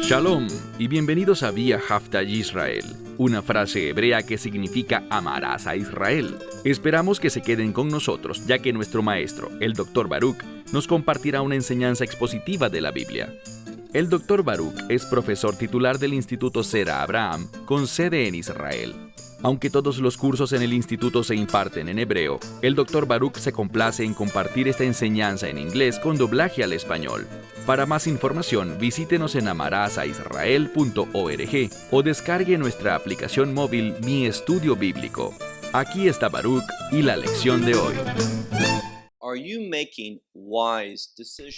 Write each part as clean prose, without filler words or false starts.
Shalom y bienvenidos a Vía Haftaj Israel, una frase hebrea que significa amarás a Israel. Esperamos que se queden con nosotros, ya que nuestro maestro, el Dr. Baruch, nos compartirá una enseñanza expositiva de la Biblia. El Dr. Baruch es profesor titular del Instituto Zera Abraham, con sede en Israel. Aunque todos los cursos en el instituto se imparten en hebreo, el Dr. Baruch se complace en compartir esta enseñanza en inglés con doblaje al español. Para más información, visítenos en amarasaisrael.org o descargue nuestra aplicación móvil Mi Estudio Bíblico. Aquí está Baruch y la lección de hoy.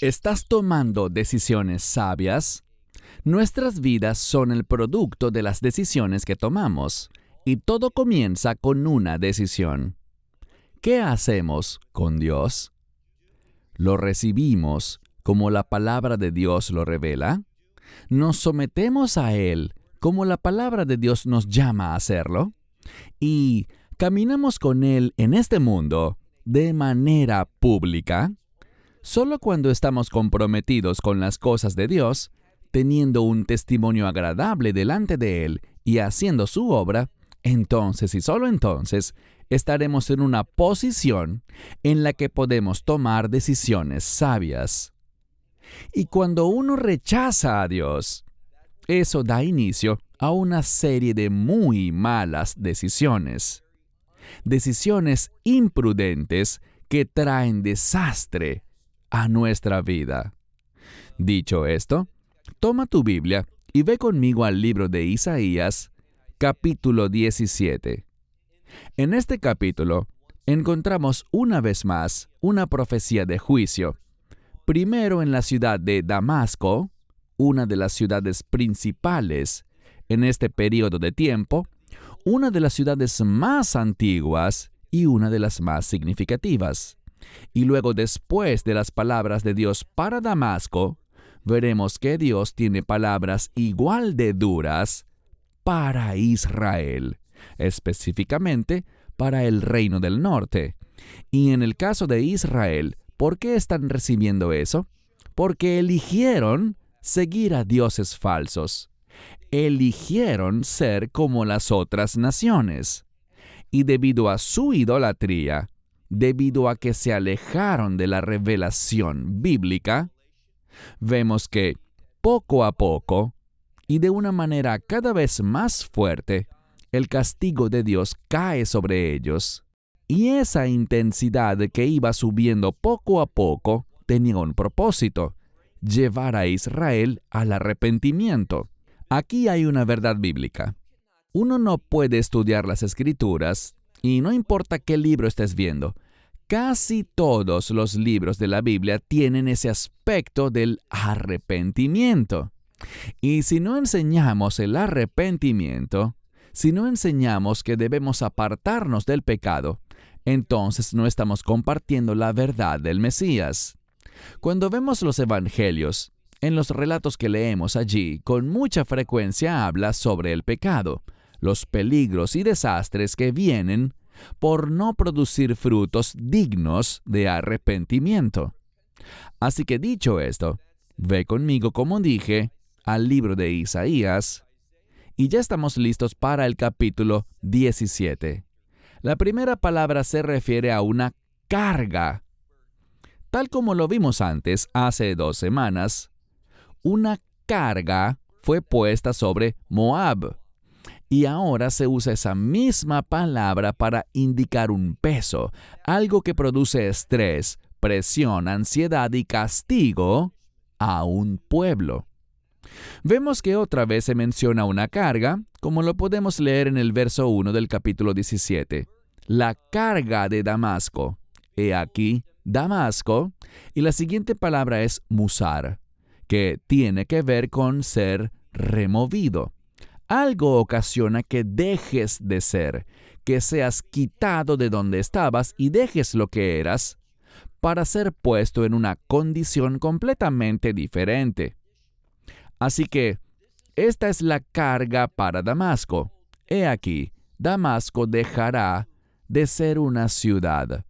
¿Estás tomando decisiones sabias? Nuestras vidas son el producto de las decisiones que tomamos, y todo comienza con una decisión. ¿Qué hacemos con Dios? ¿Lo recibimos como la palabra de Dios lo revela? ¿Nos sometemos a Él como la palabra de Dios nos llama a hacerlo? ¿Y caminamos con Él en este mundo de manera pública? Solo cuando estamos comprometidos con las cosas de Dios, teniendo un testimonio agradable delante de Él y haciendo su obra, entonces y solo entonces estaremos en una posición en la que podemos tomar decisiones sabias. Y cuando uno rechaza a Dios, eso da inicio a una serie de muy malas decisiones. Decisiones imprudentes que traen desastre a nuestra vida. Dicho esto, toma tu Biblia y ve conmigo al libro de Isaías, capítulo 17. En este capítulo encontramos una vez más una profecía de juicio. Primero en la ciudad de Damasco, una de las ciudades principales en este periodo de tiempo, una de las ciudades más antiguas y una de las más significativas. Y luego, después de las palabras de Dios para Damasco, veremos que Dios tiene palabras igual de duras para Israel, específicamente para el reino del norte. Y en el caso de Israel, ¿por qué están recibiendo eso? Porque eligieron seguir a dioses falsos. Eligieron ser como las otras naciones. Y debido a su idolatría, debido a que se alejaron de la revelación bíblica, vemos que poco a poco, y de una manera cada vez más fuerte, el castigo de Dios cae sobre ellos. Y esa intensidad que iba subiendo poco a poco tenía un propósito: llevar a Israel al arrepentimiento. Aquí hay una verdad bíblica. Uno no puede estudiar las Escrituras, y no importa qué libro estés viendo, casi todos los libros de la Biblia tienen ese aspecto del arrepentimiento. Y si no enseñamos el arrepentimiento, si no enseñamos que debemos apartarnos del pecado, entonces no estamos compartiendo la verdad del Mesías. Cuando vemos los evangelios, en los relatos que leemos allí, con mucha frecuencia habla sobre el pecado, los peligros y desastres que vienen por no producir frutos dignos de arrepentimiento. Así que dicho esto, ve conmigo, como dije, al libro de Isaías, y ya estamos listos para el capítulo 17. La primera palabra se refiere a una carga. Tal como lo vimos antes, hace 2 semanas, una carga fue puesta sobre Moab. Y ahora se usa esa misma palabra para indicar un peso, algo que produce estrés, presión, ansiedad y castigo a un pueblo. Vemos que otra vez se menciona una carga, como lo podemos leer en el verso 1 del capítulo 17. La carga de Damasco. He aquí, Damasco, y la siguiente palabra es musar, que tiene que ver con ser removido. Algo ocasiona que dejes de ser, que seas quitado de donde estabas y dejes lo que eras, para ser puesto en una condición completamente diferente. Así que, esta es la carga para Damasco. He aquí, Damasco dejará de ser una ciudad.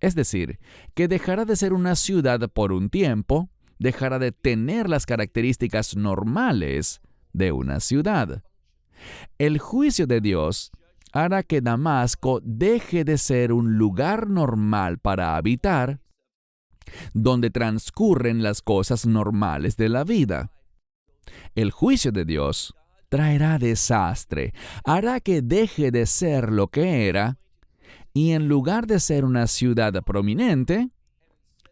Es decir, que dejará de ser una ciudad por un tiempo, dejará de tener las características normales de una ciudad. El juicio de Dios hará que Damasco deje de ser un lugar normal para habitar, donde transcurren las cosas normales de la vida. El juicio de Dios traerá desastre, hará que deje de ser lo que era, y en lugar de ser una ciudad prominente,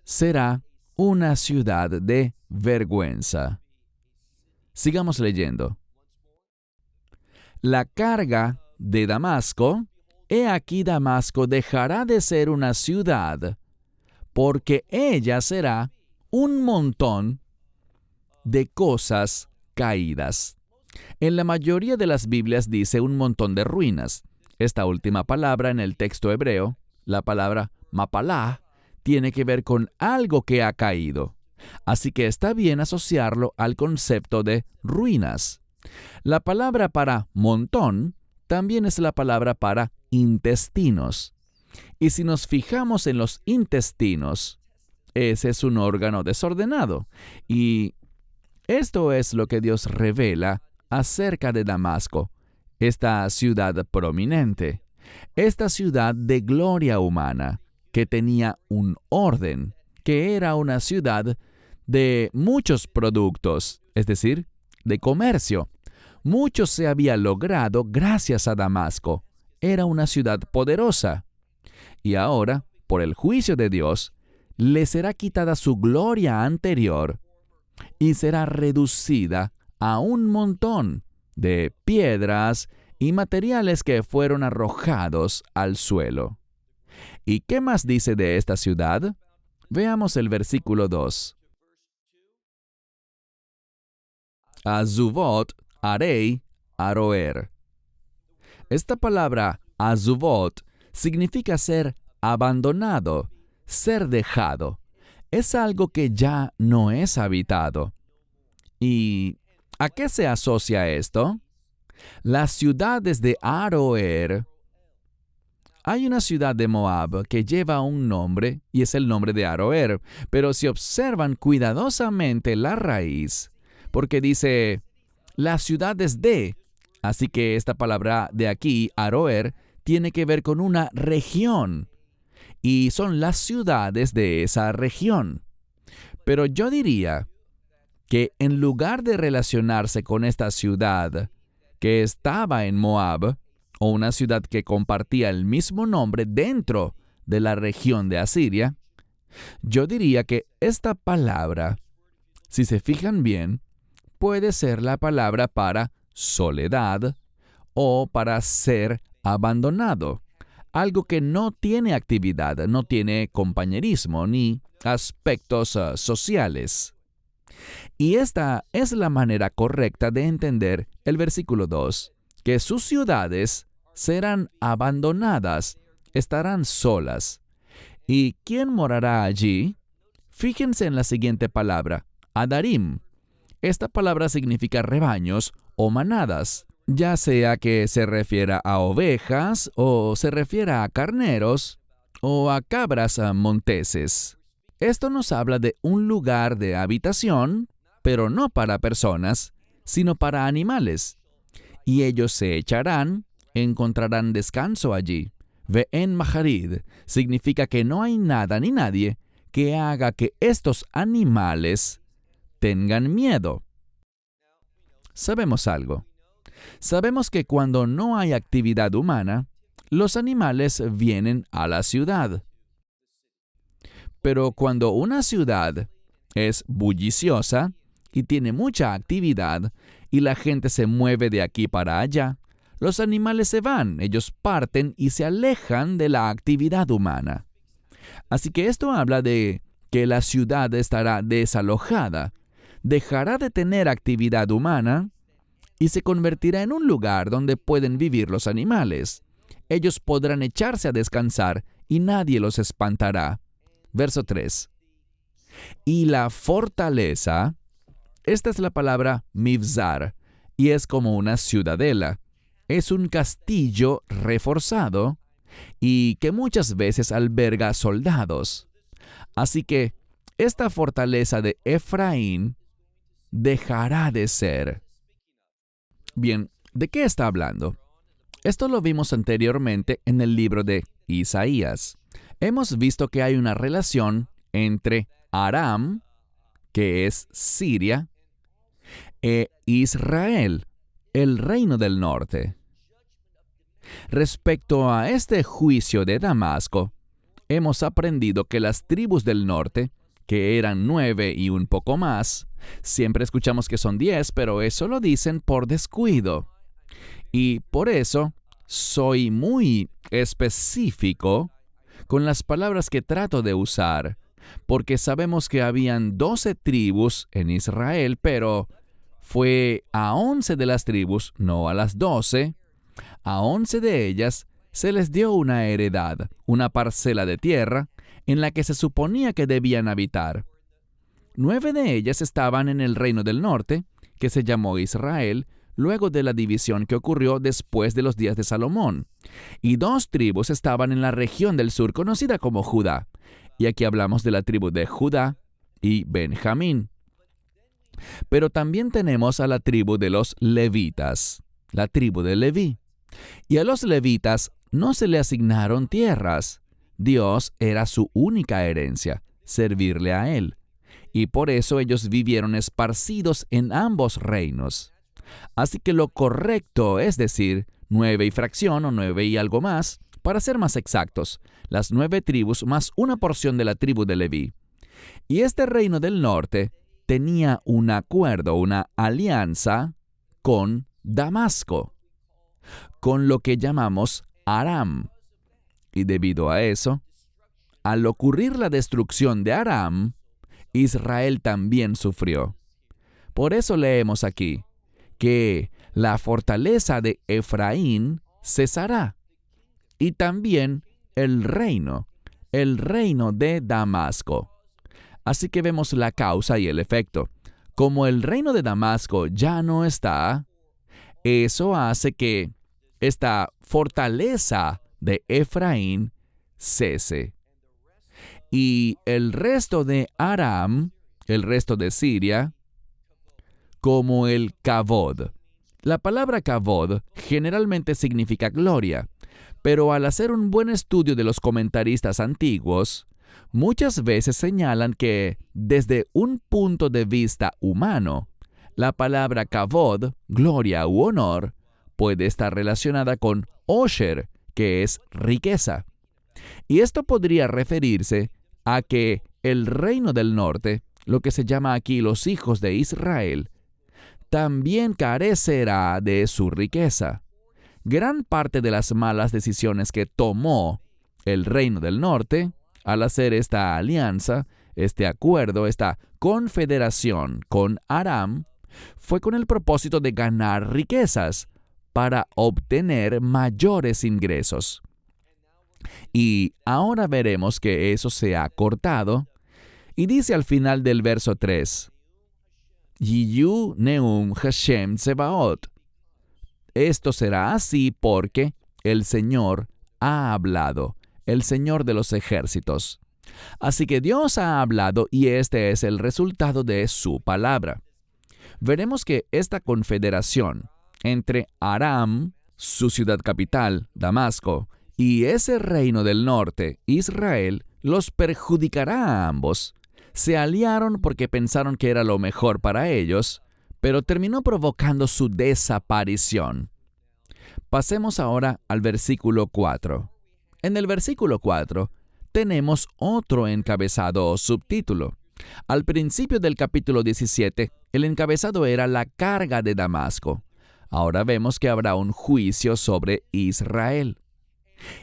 será una ciudad de vergüenza. Sigamos leyendo. La carga de Damasco, he aquí Damasco dejará de ser una ciudad, porque ella será un montón de cosas caídas. En la mayoría de las Biblias dice un montón de ruinas. Esta última palabra en el texto hebreo, la palabra mapalah, tiene que ver con algo que ha caído. Así que está bien asociarlo al concepto de ruinas. La palabra para montón también es la palabra para intestinos. Y si nos fijamos en los intestinos, ese es un órgano desordenado. Y esto es lo que Dios revela acerca de Damasco, esta ciudad prominente, esta ciudad de gloria humana, que tenía un orden, que era una ciudad de muchos productos, es decir, de comercio. Mucho se había logrado gracias a Damasco. Era una ciudad poderosa. Y ahora, por el juicio de Dios, le será quitada su gloria anterior y será reducida a un montón de piedras y materiales que fueron arrojados al suelo. ¿Y qué más dice de esta ciudad? Veamos el versículo 2. Azuvot harei aroer. Esta palabra azuvot significa ser abandonado, ser dejado. Es algo que ya no es habitado. ¿Y a qué se asocia esto? Las ciudades de Aroer. Hay una ciudad de Moab que lleva un nombre y es el nombre de Aroer, pero si observan cuidadosamente la raíz, porque dice las ciudades de, así que esta palabra de aquí, Aroer, tiene que ver con una región, y son las ciudades de esa región. Pero yo diría que en lugar de relacionarse con esta ciudad que estaba en Moab, o una ciudad que compartía el mismo nombre dentro de la región de Asiria, yo diría que esta palabra, si se fijan bien, puede ser la palabra para soledad o para ser abandonado, algo que no tiene actividad, no tiene compañerismo ni aspectos sociales. Y esta es la manera correcta de entender el versículo 2, que sus ciudades serán abandonadas, estarán solas. ¿Y quién morará allí? Fíjense en la siguiente palabra, adarim. Esta palabra significa rebaños o manadas, ya sea que se refiera a ovejas o se refiera a carneros o a cabras monteses. Esto nos habla de un lugar de habitación, pero no para personas, sino para animales. Y ellos se echarán, encontrarán descanso allí. Ve'en maharid significa que no hay nada ni nadie que haga que estos animales tengan miedo. Sabemos algo. Sabemos que cuando no hay actividad humana, los animales vienen a la ciudad. Pero cuando una ciudad es bulliciosa y tiene mucha actividad y la gente se mueve de aquí para allá, los animales se van, ellos parten y se alejan de la actividad humana. Así que esto habla de que la ciudad estará desalojada, dejará de tener actividad humana y se convertirá en un lugar donde pueden vivir los animales. Ellos podrán echarse a descansar y nadie los espantará. Verso 3. Y la fortaleza, esta es la palabra mivzar, y es como una ciudadela. Es un castillo reforzado y que muchas veces alberga soldados. Así que esta fortaleza de Efraín dejará de ser. Bien, ¿de qué está hablando? Esto lo vimos anteriormente en el libro de Isaías. Hemos visto que hay una relación entre Aram, que es Siria, e Israel, el reino del norte. Respecto a este juicio de Damasco, hemos aprendido que las tribus del norte, que eran 9 y un poco más, siempre escuchamos que son 10, pero eso lo dicen por descuido. Y por eso soy muy específico con las palabras que trato de usar, porque sabemos que habían 12 tribus en Israel, pero fue a 11 de las tribus, no a las 12, a 11 de ellas se les dio una heredad, una parcela de tierra, en la que se suponía que debían habitar. 9 de ellas estaban en el reino del norte, que se llamó Israel, luego de la división que ocurrió después de los días de Salomón. Y 2 tribus estaban en la región del sur, conocida como Judá. Y aquí hablamos de la tribu de Judá y Benjamín. Pero también tenemos a la tribu de los levitas, la tribu de Leví. Y a los levitas no se le asignaron tierras. Dios era su única herencia, servirle a Él. Y por eso ellos vivieron esparcidos en ambos reinos. Así que lo correcto es decir 9 y fracción o 9 y algo más, para ser más exactos, las 9 tribus más una porción de la tribu de Leví. Y este reino del norte tenía un acuerdo, una alianza con Damasco, con lo que llamamos Aram. Y debido a eso, al ocurrir la destrucción de Aram, Israel también sufrió. Por eso leemos aquí que la fortaleza de Efraín cesará, y también el reino de Damasco. Así que vemos la causa y el efecto. Como el reino de Damasco ya no está, eso hace que esta fortaleza de Efraín cese. Y el resto de Aram, el resto de Siria, como el Kavod. La palabra Kavod generalmente significa gloria, pero al hacer un buen estudio de los comentaristas antiguos, muchas veces señalan que, desde un punto de vista humano, la palabra Kavod, gloria u honor, puede estar relacionada con Osher, que es riqueza. Y esto podría referirse a que el reino del norte, lo que se llama aquí los hijos de Israel, también carecerá de su riqueza. Gran parte de las malas decisiones que tomó el reino del norte al hacer esta alianza, este acuerdo, esta confederación con Aram, fue con el propósito de ganar riquezas para obtener mayores ingresos. Y ahora veremos que eso se ha cortado, y dice al final del verso 3, Yiyu Neum Hashem Tsebaot. Esto será así porque el Señor ha hablado, el Señor de los ejércitos. Así que Dios ha hablado y este es el resultado de su palabra. Veremos que esta confederación entre Aram, su ciudad capital, Damasco, y ese reino del norte, Israel, los perjudicará a ambos. Se aliaron porque pensaron que era lo mejor para ellos, pero terminó provocando su desaparición. Pasemos ahora al versículo 4. En el versículo 4 tenemos otro encabezado o subtítulo. Al principio del capítulo 17, el encabezado era la carga de Damasco. Ahora vemos que habrá un juicio sobre Israel.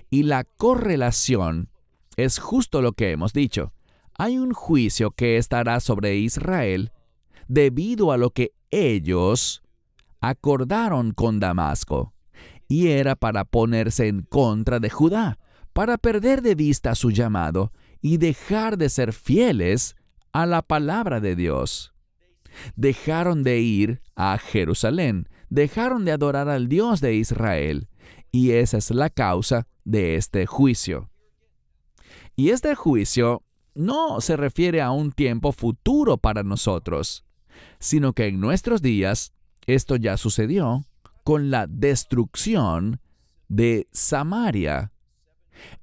Y la correlación es justo lo que hemos dicho. Hay un juicio que estará sobre Israel debido a lo que ellos acordaron con Damasco. Y era para ponerse en contra de Judá, para perder de vista su llamado y dejar de ser fieles a la palabra de Dios. Dejaron de ir a Jerusalén, dejaron de adorar al Dios de Israel y esa es la causa de este juicio. Y este juicio no se refiere a un tiempo futuro para nosotros, sino que en nuestros días esto ya sucedió con la destrucción de Samaria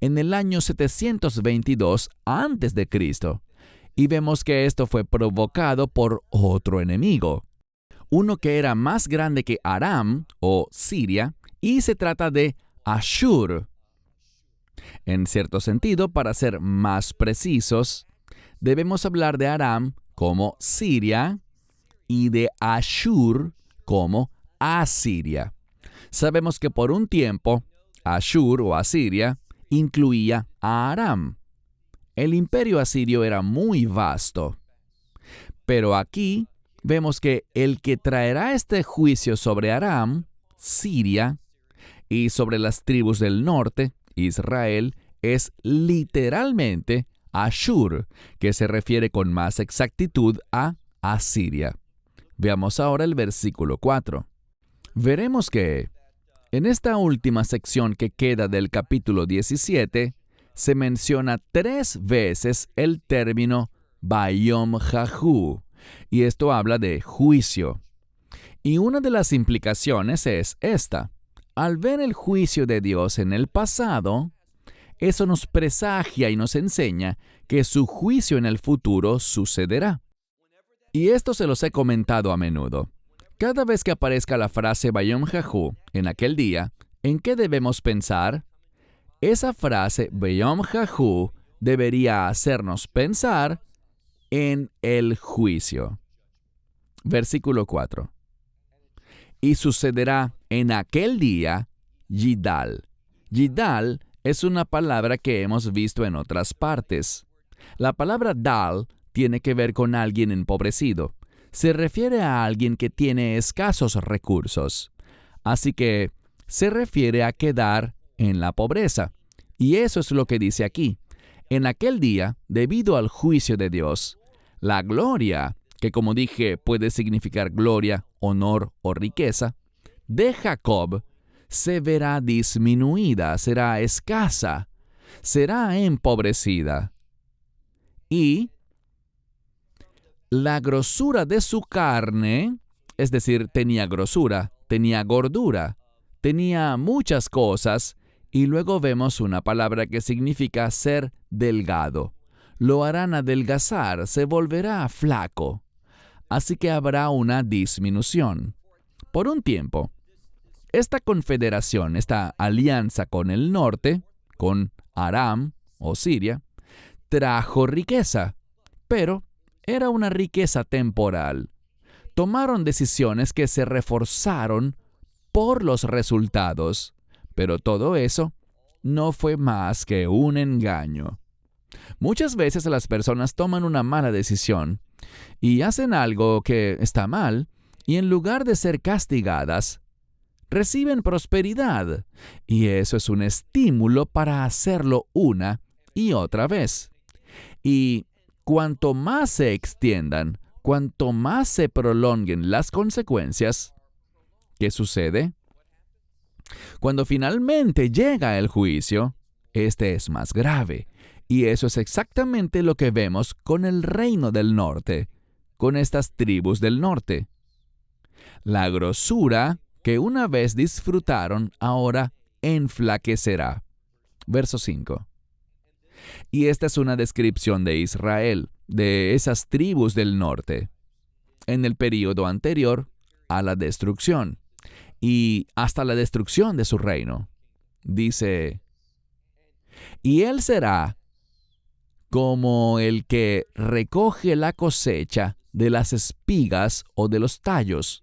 en el año 722 a.C. Y vemos que esto fue provocado por otro enemigo, uno que era más grande que Aram o Siria, y se trata de Ashur. En cierto sentido, para ser más precisos, debemos hablar de Aram como Siria y de Ashur como Asiria. Sabemos que por un tiempo, Ashur o Asiria incluía a Aram. El imperio asirio era muy vasto. Pero aquí vemos que el que traerá este juicio sobre Aram, Siria, y sobre las tribus del norte, Israel, es literalmente Ashur, que se refiere con más exactitud a Asiria. Veamos ahora el versículo 4. Veremos que en esta última sección que queda del capítulo 17, se menciona 3 veces el término Bayom Jahu, y esto habla de juicio. Y una de las implicaciones es esta. Al ver el juicio de Dios en el pasado, eso nos presagia y nos enseña que su juicio en el futuro sucederá. Y esto se los he comentado a menudo. Cada vez que aparezca la frase Bayom Jahu en aquel día, ¿en qué debemos pensar? Esa frase Bayom Jahu debería hacernos pensar en el juicio. Versículo 4. Y sucederá en aquel día Yidal. Yidal es una palabra que hemos visto en otras partes. La palabra Dal tiene que ver con alguien empobrecido. Se refiere a alguien que tiene escasos recursos. Así que se refiere a quedar en la pobreza. Y eso es lo que dice aquí. En aquel día, debido al juicio de Dios, la gloria, que como dije puede significar gloria, honor o riqueza, de Jacob se verá disminuida, será escasa, será empobrecida. Y la grosura de su carne, es decir, tenía grosura, tenía gordura, tenía muchas cosas, y luego vemos una palabra que significa ser delgado. Lo harán adelgazar, se volverá flaco. Así que habrá una disminución. Por un tiempo, esta confederación, esta alianza con el norte, con Aram o Siria, trajo riqueza, pero era una riqueza temporal. Tomaron decisiones que se reforzaron por los resultados, pero todo eso no fue más que un engaño. Muchas veces las personas toman una mala decisión y hacen algo que está mal, y en lugar de ser castigadas, reciben prosperidad, y eso es un estímulo para hacerlo una y otra vez. Y cuanto más se extiendan, cuanto más se prolonguen las consecuencias, ¿qué sucede? Cuando finalmente llega el juicio, este es más grave. Y eso es exactamente lo que vemos con el reino del norte, con estas tribus del norte. La grosura que una vez disfrutaron ahora enflaquecerá. Verso 5. Y esta es una descripción de Israel, de esas tribus del norte, en el período anterior a la destrucción y hasta la destrucción de su reino. Dice, y él será como el que recoge la cosecha de las espigas o de los tallos.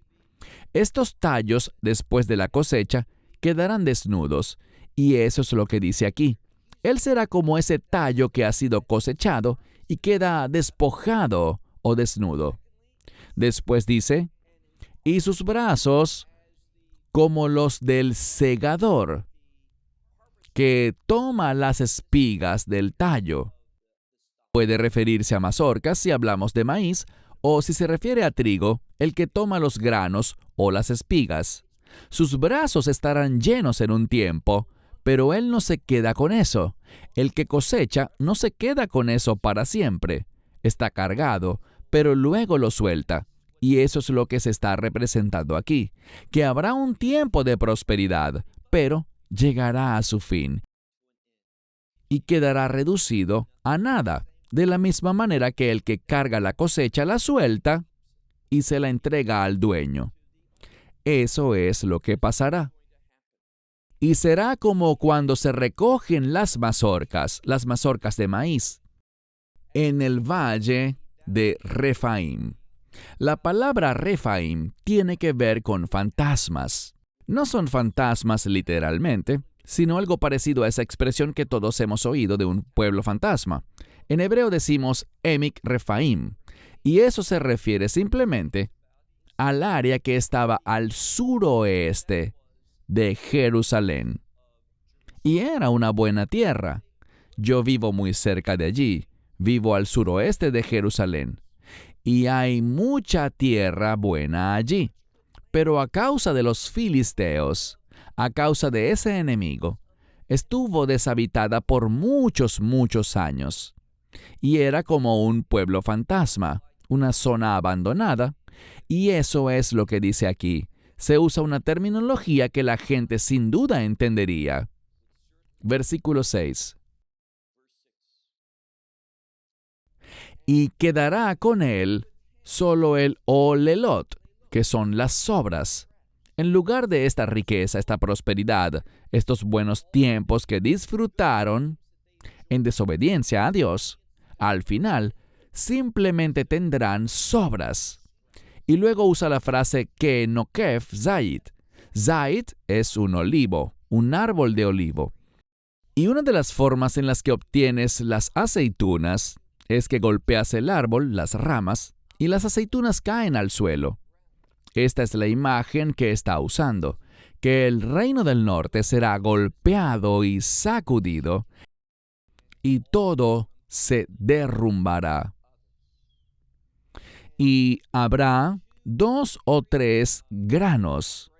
Estos tallos, después de la cosecha, quedarán desnudos, y eso es lo que dice aquí. Él será como ese tallo que ha sido cosechado y queda despojado o desnudo. Después dice, y sus brazos como los del segador, que toma las espigas del tallo. Puede referirse a mazorcas si hablamos de maíz, o si se refiere a trigo, el que toma los granos o las espigas. Sus brazos estarán llenos en un tiempo, pero Él no se queda con eso. El que cosecha no se queda con eso para siempre. Está cargado, pero luego lo suelta. Y eso es lo que se está representando aquí, que habrá un tiempo de prosperidad, pero llegará a su fin y quedará reducido a nada, de la misma manera que el que carga la cosecha la suelta y se la entrega al dueño. Eso es lo que pasará. Y será como cuando se recogen las mazorcas de maíz, en el valle de Refaim. La palabra Refaim tiene que ver con fantasmas. No son fantasmas literalmente, sino algo parecido a esa expresión que todos hemos oído de un pueblo fantasma. En hebreo decimos Emic Refaim, y eso se refiere simplemente al área que estaba al suroeste de Jerusalén. Y era una buena tierra. Yo vivo muy cerca de allí, vivo al suroeste de Jerusalén. Y hay mucha tierra buena allí. Pero a causa de los filisteos, a causa de ese enemigo, estuvo deshabitada por muchos años. Y era como un pueblo fantasma, una zona abandonada. Y eso es lo que dice aquí. Se usa una terminología que la gente sin duda entendería. Versículo 6. Y quedará con él solo el olelot, que son las sobras. En lugar de esta riqueza, esta prosperidad, estos buenos tiempos que disfrutaron en desobediencia a Dios, al final simplemente tendrán sobras. Y luego usa la frase que nokef zait. Zait es un olivo, un árbol de olivo. Y una de las formas en las que obtienes las aceitunas es que golpeas el árbol, las ramas, y las aceitunas caen al suelo. Esta es la imagen que está usando, que el reino del norte será golpeado y sacudido, y todo se derrumbará. Y habrá 2 o 3 granos.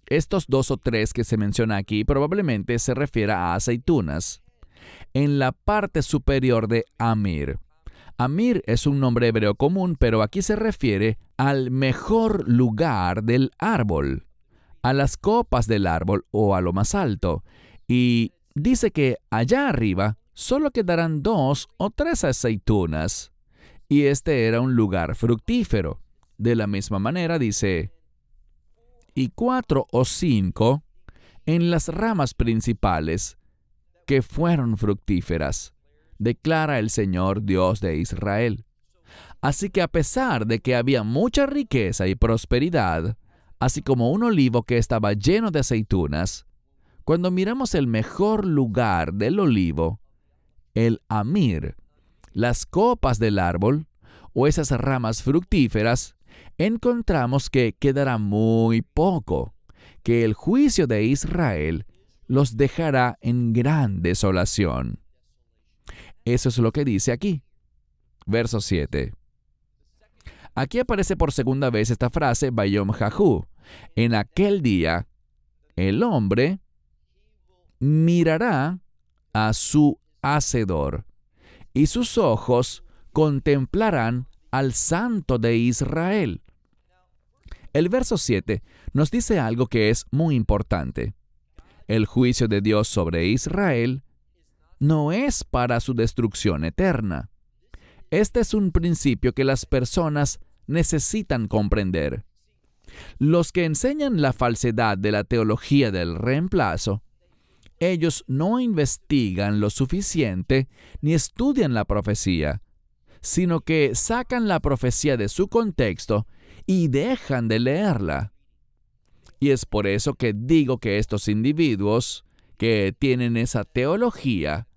Estos 2 o 3 que se menciona aquí probablemente se refiere a aceitunas. En la parte superior de Amir. Amir es un nombre hebreo común, pero aquí se refiere al mejor lugar del árbol, a las copas del árbol o a lo más alto. Y dice que allá arriba solo quedarán 2 o 3 aceitunas. Y este era un lugar fructífero. De la misma manera dice, y 4 o 5 en las ramas principales que fueron fructíferas, declara el Señor Dios de Israel. Así que a pesar de que había mucha riqueza y prosperidad, así como un olivo que estaba lleno de aceitunas, cuando miramos el mejor lugar del olivo, el Amir, las copas del árbol o esas ramas fructíferas, encontramos que quedará muy poco, que el juicio de Israel los dejará en gran desolación. Eso es lo que dice aquí. Verso 7. Aquí aparece por segunda vez esta frase, Bayom Jahu. En aquel día, el hombre mirará a su Hacedor, y sus ojos contemplarán al Santo de Israel. El verso 7 nos dice algo que es muy importante. El juicio de Dios sobre Israel no es para su destrucción eterna. Este es un principio que las personas necesitan comprender. Los que enseñan la falsedad de la teología del reemplazo, ellos no investigan lo suficiente ni estudian la profecía, sino que sacan la profecía de su contexto y dejan de leerla. Y es por eso que digo que estos individuos que tienen esa teología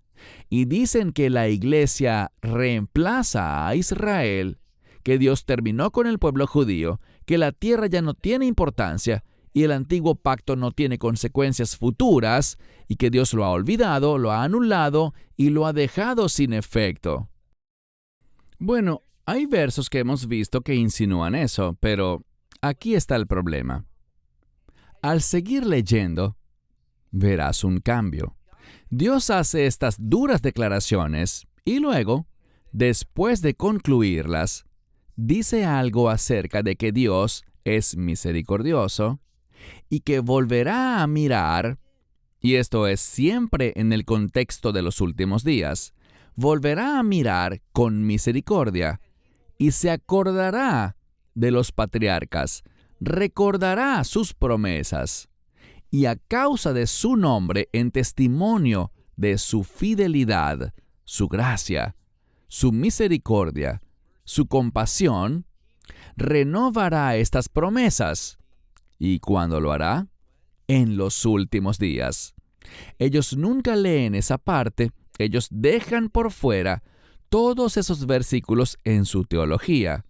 y dicen que la iglesia reemplaza a Israel, que Dios terminó con el pueblo judío, que la tierra ya no tiene importancia y el antiguo pacto no tiene consecuencias futuras y que Dios lo ha olvidado, lo ha anulado y lo ha dejado sin efecto. Bueno, hay versos que hemos visto que insinúan eso, pero aquí está el problema. Al seguir leyendo, verás un cambio. Dios hace estas duras declaraciones y luego, después de concluirlas, dice algo acerca de que Dios es misericordioso y que volverá a mirar, y esto es siempre en el contexto de los últimos días, volverá a mirar con misericordia y se acordará de los patriarcas, recordará sus promesas, y a causa de su nombre, en testimonio de su fidelidad, su gracia, su misericordia, su compasión, renovará estas promesas. ¿Y cuándo lo hará? En los últimos días. Ellos nunca leen esa parte, ellos dejan por fuera todos esos versículos en su teología.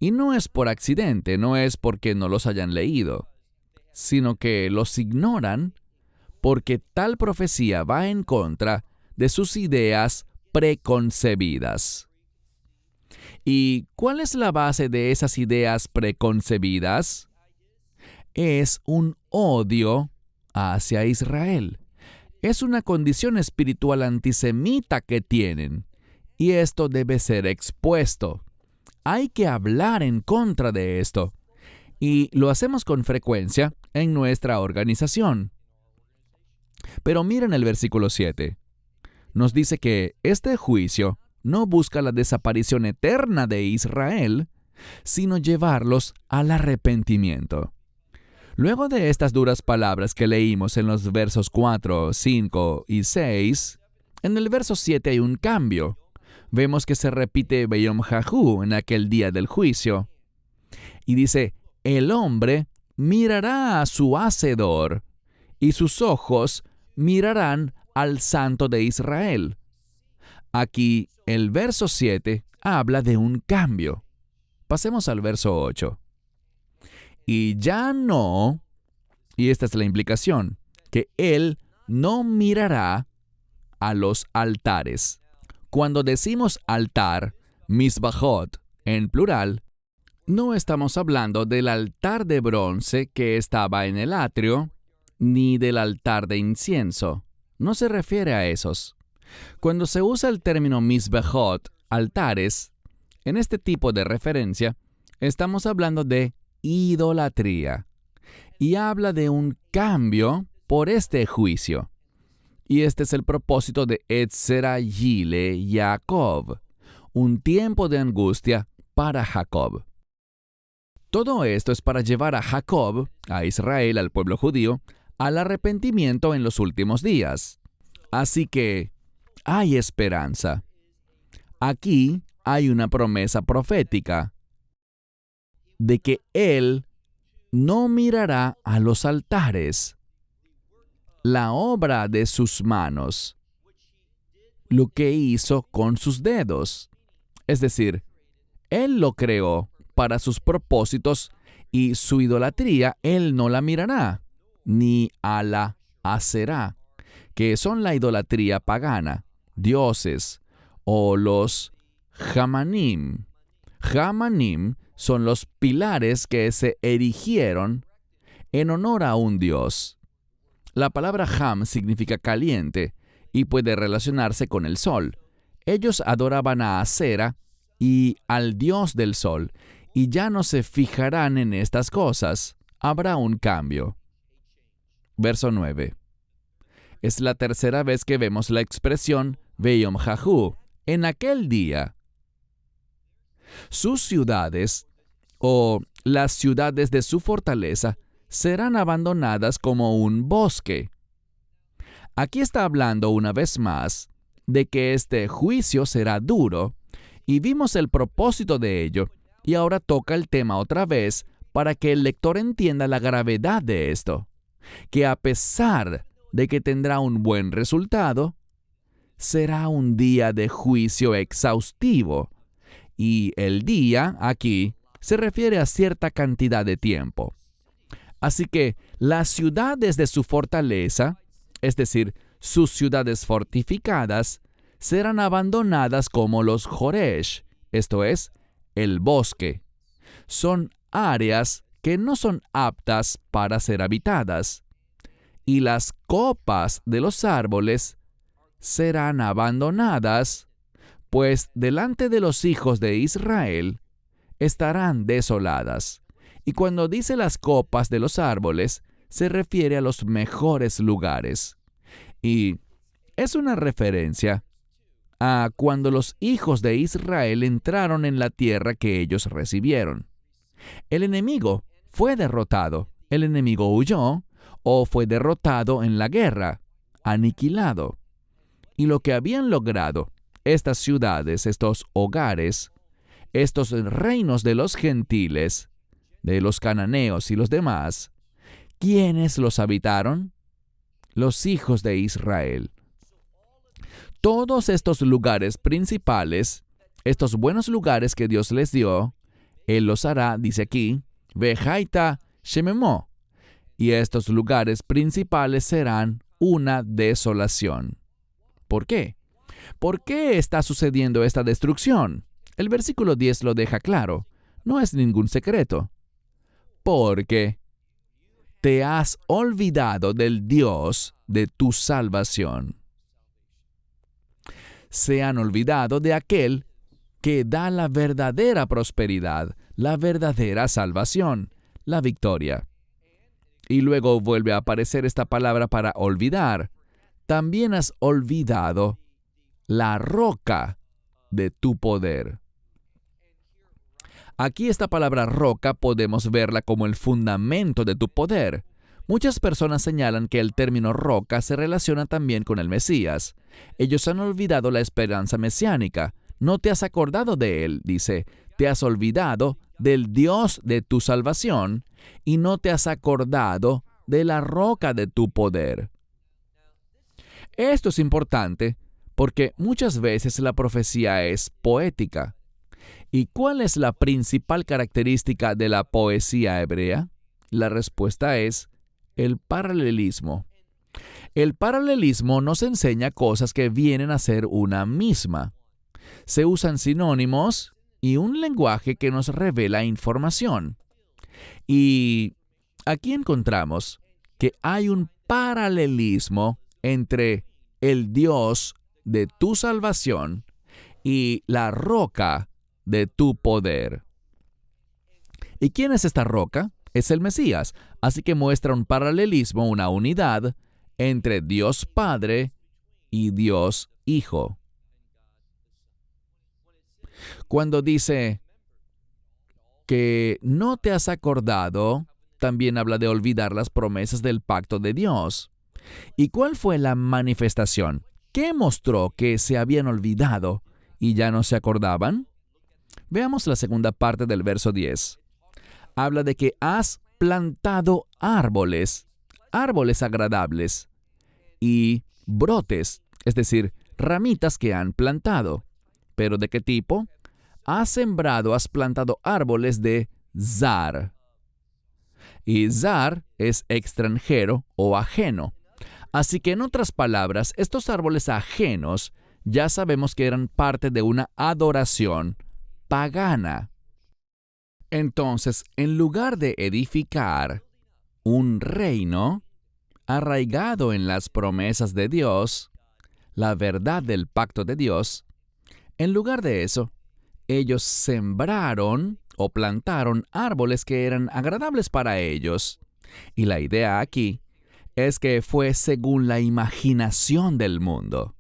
Y no es por accidente, no es porque no los hayan leído, sino que los ignoran porque tal profecía va en contra de sus ideas preconcebidas. ¿Y cuál es la base de esas ideas preconcebidas? Es un odio hacia Israel. Es una condición espiritual antisemita que tienen, y esto debe ser expuesto. Hay que hablar en contra de esto, y lo hacemos con frecuencia en nuestra organización. Pero miren el versículo 7. Nos dice que este juicio no busca la desaparición eterna de Israel, sino llevarlos al arrepentimiento. Luego de estas duras palabras que leímos en los versos 4, 5 y 6, en el verso 7 hay un cambio. Vemos que se repite Beyom Jahu en aquel día del juicio. Y dice, el hombre mirará a su Hacedor, y sus ojos mirarán al Santo de Israel. Aquí el verso 7 habla de un cambio. Pasemos al verso 8. Y ya no, y esta es la implicación, que él no mirará a los altares. Cuando decimos altar, misbajot, en plural, no estamos hablando del altar de bronce que estaba en el atrio, ni del altar de incienso. No se refiere a esos. Cuando se usa el término misbajot, altares, en este tipo de referencia, estamos hablando de idolatría, y habla de un cambio por este juicio. Y este es el propósito de Etzera Yile Jacob, un tiempo de angustia para Jacob. Todo esto es para llevar a Jacob, a Israel, al pueblo judío, al arrepentimiento en los últimos días. Así que hay esperanza. Aquí hay una promesa profética de que Él no mirará a los altares, la obra de sus manos, lo que hizo con sus dedos. Es decir, Él lo creó para sus propósitos y su idolatría Él no la mirará, ni a la Aserá, que son la idolatría pagana, dioses, o los Jamanim. Jamanim son los pilares que se erigieron en honor a un dios. La palabra Ham significa caliente y puede relacionarse con el sol. Ellos adoraban a Asera y al dios del sol, y ya no se fijarán en estas cosas. Habrá un cambio. Verso 9. Es la tercera vez que vemos la expresión Beyom Jahu, en aquel día. Sus ciudades, o las ciudades de su fortaleza, serán abandonadas como un bosque. Aquí está hablando una vez más de que este juicio será duro, y vimos el propósito de ello, y ahora toca el tema otra vez para que el lector entienda la gravedad de esto, que a pesar de que tendrá un buen resultado, será un día de juicio exhaustivo, y el día aquí se refiere a cierta cantidad de tiempo. Así que las ciudades de su fortaleza, es decir, sus ciudades fortificadas, serán abandonadas como los Joresh, esto es, el bosque. Son áreas que no son aptas para ser habitadas, y las copas de los árboles serán abandonadas, pues delante de los hijos de Israel estarán desoladas. Y cuando dice las copas de los árboles, se refiere a los mejores lugares. Y es una referencia a cuando los hijos de Israel entraron en la tierra que ellos recibieron. El enemigo fue derrotado. El enemigo huyó o fue derrotado en la guerra, aniquilado. Y lo que habían logrado estas ciudades, estos hogares, estos reinos de los gentiles, de los cananeos y los demás, ¿quiénes los habitaron? Los hijos de Israel. Todos estos lugares principales, estos buenos lugares que Dios les dio, Él los hará, dice aquí, Vejaita Shememó, y estos lugares principales serán una desolación. ¿Por qué? ¿Por qué está sucediendo esta destrucción? El versículo 10 lo deja claro. No es ningún secreto. Porque te has olvidado del Dios de tu salvación. Se han olvidado de aquel que da la verdadera prosperidad, la verdadera salvación, la victoria. Y luego vuelve a aparecer esta palabra para olvidar. También has olvidado la roca de tu poder. Aquí esta palabra roca podemos verla como el fundamento de tu poder. Muchas personas señalan que el término roca se relaciona también con el Mesías. Ellos han olvidado la esperanza mesiánica. No te has acordado de él, dice. Te has olvidado del Dios de tu salvación y no te has acordado de la roca de tu poder. Esto es importante porque muchas veces la profecía es poética. ¿Y cuál es la principal característica de la poesía hebrea? La respuesta es el paralelismo. El paralelismo nos enseña cosas que vienen a ser una misma. Se usan sinónimos y un lenguaje que nos revela información. Y aquí encontramos que hay un paralelismo entre el Dios de tu salvación y la roca de tu poder. ¿Y quién es esta roca? Es el Mesías, así que muestra un paralelismo, una unidad entre Dios Padre y Dios Hijo. Cuando dice que no te has acordado, también habla de olvidar las promesas del pacto de Dios. ¿Y cuál fue la manifestación? ¿Qué mostró que se habían olvidado y ya no se acordaban? Veamos la segunda parte del verso 10. Habla de que has plantado árboles, árboles agradables, y brotes, es decir, ramitas que han plantado. ¿Pero de qué tipo? Has plantado árboles de zar. Y zar es extranjero o ajeno. Así que en otras palabras, estos árboles ajenos ya sabemos que eran parte de una adoración pagana. Entonces, en lugar de edificar un reino arraigado en las promesas de Dios, la verdad del pacto de Dios, en lugar de eso, ellos sembraron o plantaron árboles que eran agradables para ellos. Y la idea aquí es que fue según la imaginación del mundo,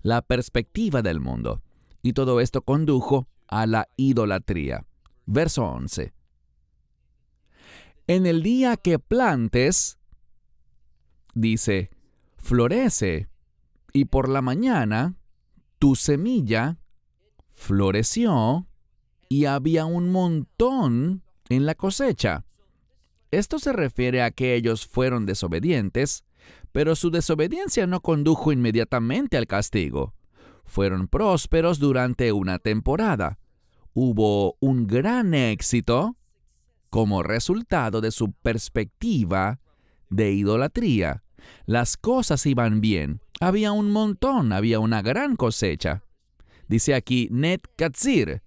la perspectiva del mundo. Y todo esto condujo a la idolatría. Verso 11. En el día que plantes, dice, florece, y por la mañana tu semilla floreció y había un montón en la cosecha. Esto se refiere a que ellos fueron desobedientes, pero su desobediencia no condujo inmediatamente al castigo. Fueron prósperos durante una temporada. Hubo un gran éxito como resultado de su perspectiva de idolatría. Las cosas iban bien. Había un montón, había una gran cosecha. Dice aquí, Net Katzir,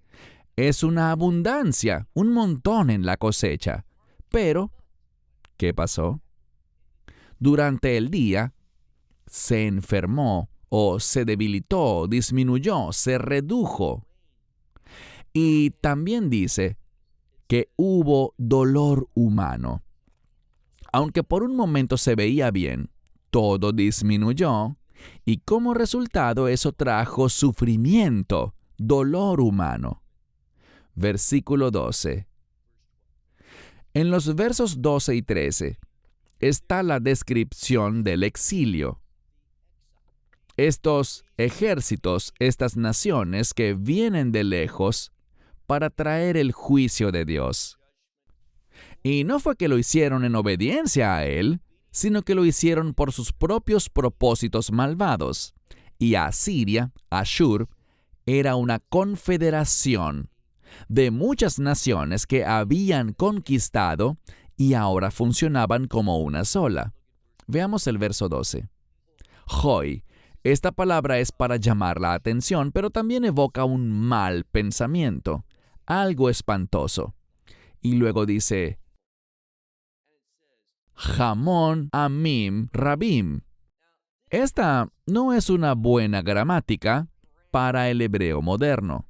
es una abundancia, un montón en la cosecha. Pero, ¿qué pasó? Durante el día, se enfermó o se debilitó, disminuyó, se redujo. Y también dice que hubo dolor humano. Aunque por un momento se veía bien, todo disminuyó y como resultado eso trajo sufrimiento, dolor humano. Versículo 12. En los versos 12 y 13 está la descripción del exilio. Estos ejércitos, estas naciones que vienen de lejos para traer el juicio de Dios. Y no fue que lo hicieron en obediencia a Él, sino que lo hicieron por sus propios propósitos malvados. Y Asiria, Ashur, era una confederación de muchas naciones que habían conquistado y ahora funcionaban como una sola. Veamos el verso 12. Hoy, esta palabra es para llamar la atención, pero también evoca un mal pensamiento, algo espantoso. Y luego dice, Jamón, Amim, Rabim. Esta no es una buena gramática para el hebreo moderno.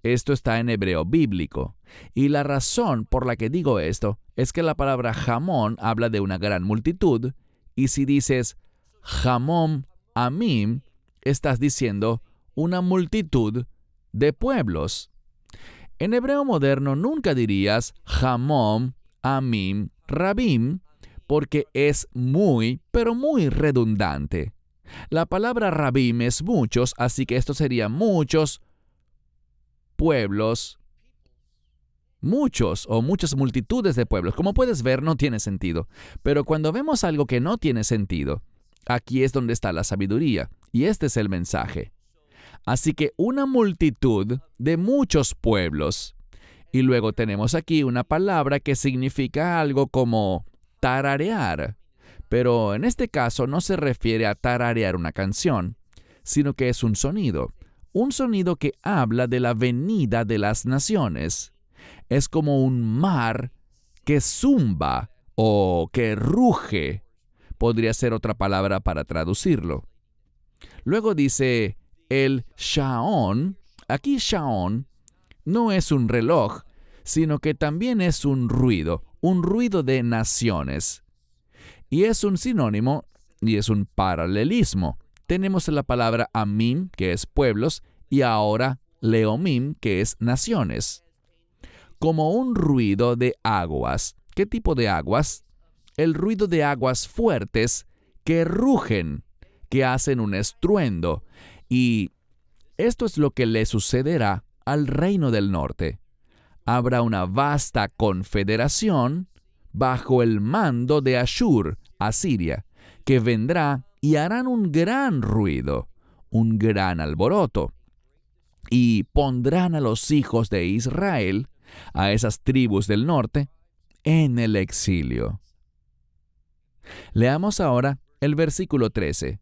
Esto está en hebreo bíblico. Y la razón por la que digo esto es que la palabra jamón habla de una gran multitud, y si dices jamón, Amim, estás diciendo una multitud de pueblos. En hebreo moderno nunca dirías jamón, Amim, Rabim, porque es muy, pero muy redundante. La palabra Rabim es muchos, así que esto sería muchos pueblos, muchos o muchas multitudes de pueblos. Como puedes ver, no tiene sentido. Pero cuando vemos algo que no tiene sentido, aquí es donde está la sabiduría, y este es el mensaje. Así que una multitud de muchos pueblos. Y luego tenemos aquí una palabra que significa algo como tararear. Pero en este caso no se refiere a tararear una canción, sino que es un sonido que habla de la venida de las naciones. Es como un mar que zumba o que ruge. Podría ser otra palabra para traducirlo. Luego dice el shaón. Aquí shaón no es un reloj, sino que también es un ruido de naciones. Y es un sinónimo y es un paralelismo. Tenemos la palabra amim, que es pueblos, y ahora leomim, que es naciones. Como un ruido de aguas. ¿Qué tipo de aguas? El ruido de aguas fuertes que rugen, que hacen un estruendo. Y esto es lo que le sucederá al reino del norte. Habrá una vasta confederación bajo el mando de Ashur, Asiria, que vendrá y harán un gran ruido, un gran alboroto, y pondrán a los hijos de Israel, a esas tribus del norte, en el exilio. Leamos ahora el versículo 13.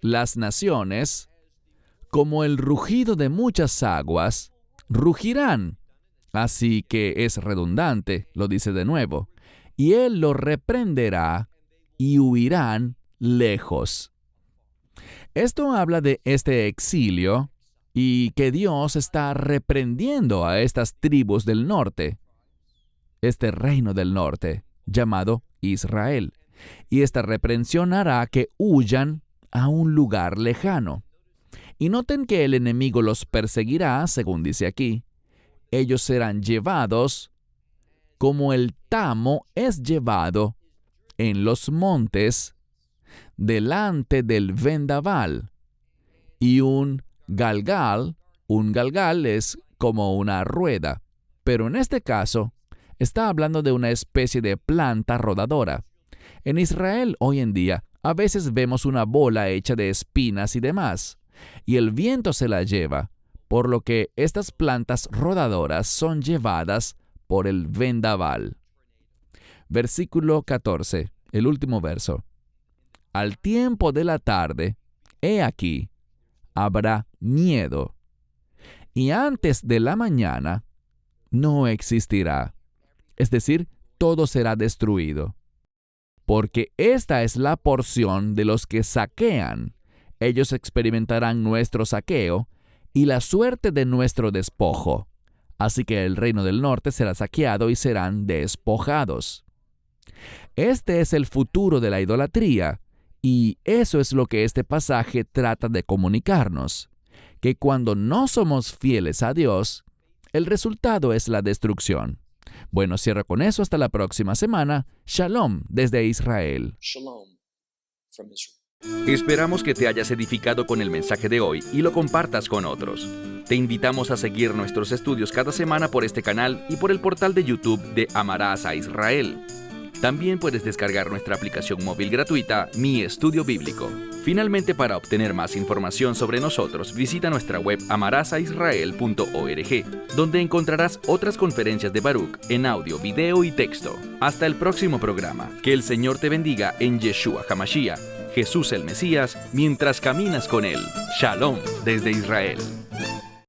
Las naciones, como el rugido de muchas aguas, rugirán. Así que es redundante, lo dice de nuevo. Y él los reprenderá y huirán lejos. Esto habla de este exilio y que Dios está reprendiendo a estas tribus del norte, este reino del norte, llamado Israel. Y esta reprensión hará que huyan a un lugar lejano. Y noten que el enemigo los perseguirá, según dice aquí. Ellos serán llevados como el tamo es llevado en los montes delante del vendaval. Y un galgal es como una rueda, pero en este caso está hablando de una especie de planta rodadora. En Israel hoy en día a veces vemos una bola hecha de espinas y demás, y el viento se la lleva, por lo que estas plantas rodadoras son llevadas por el vendaval. Versículo 14, el último verso. Al tiempo de la tarde, he aquí, habrá miedo, y antes de la mañana no existirá. Es decir, todo será destruido. Porque esta es la porción de los que saquean. Ellos experimentarán nuestro saqueo y la suerte de nuestro despojo. Así que el reino del norte será saqueado y serán despojados. Este es el futuro de la idolatría, y eso es lo que este pasaje trata de comunicarnos, que cuando no somos fieles a Dios, el resultado es la destrucción. Bueno, cierro con eso hasta la próxima semana. Shalom desde Israel. Shalom from Israel. Esperamos que te hayas edificado con el mensaje de hoy y lo compartas con otros. Te invitamos a seguir nuestros estudios cada semana por este canal y por el portal de YouTube de Amarás a Israel. También puedes descargar nuestra aplicación móvil gratuita, Mi Estudio Bíblico. Finalmente, para obtener más información sobre nosotros, visita nuestra web amarasaisrael.org, donde encontrarás otras conferencias de Baruch en audio, video y texto. Hasta el próximo programa. Que el Señor te bendiga en Yeshua HaMashiach, Jesús el Mesías, mientras caminas con Él. Shalom desde Israel.